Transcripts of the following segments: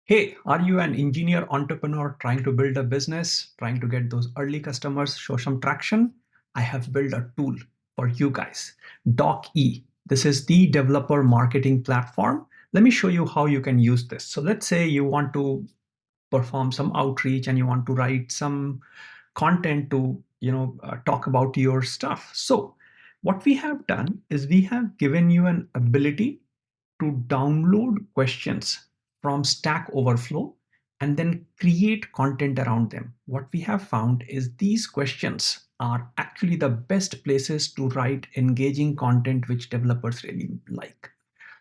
Hey, are you an engineer entrepreneur trying to build a business, trying to get those early customers, show some traction? I have built a tool for you guys, DocE. This is the developer marketing platform. Let me show you how you can use this. So let's say you want to perform some outreach and you want to write some content to, talk about your stuff. So what we have done is we have given you an ability to download questions from Stack Overflow and then create content around them. What we have found is these questions are actually the best places to write engaging content which developers really like.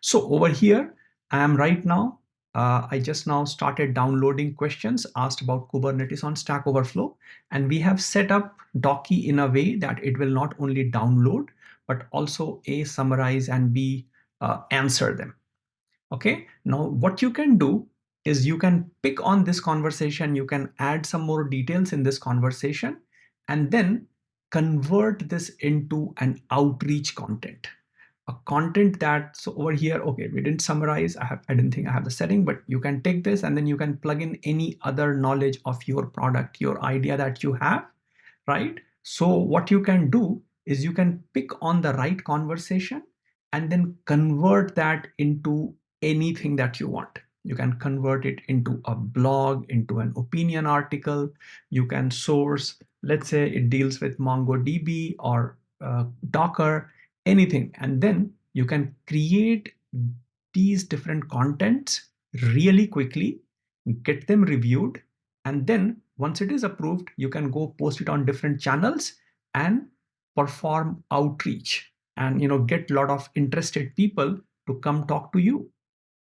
So over here, I am right now. I just now started downloading questions asked about Kubernetes on Stack Overflow, and we have set up Docky in a way that it will not only download but also A, summarize, and B, answer them. Okay, now what you can do is you can pick on this conversation, you can add some more details in this conversation, and then convert this into an outreach content. A content that, so over here, okay, we didn't summarize. I didn't think I have the setting, but you can take this and then you can plug in any other knowledge of your product, your idea that you have, right? So what you can do is you can pick on the right conversation and then convert that into anything that you want. You can convert it into a blog, into an opinion article. You can source, let's say it deals with MongoDB or Docker, anything. And then you can create these different contents really quickly, get them reviewed, and then once it is approved, you can go post it on different channels and perform outreach and get a lot of interested people to come talk to you.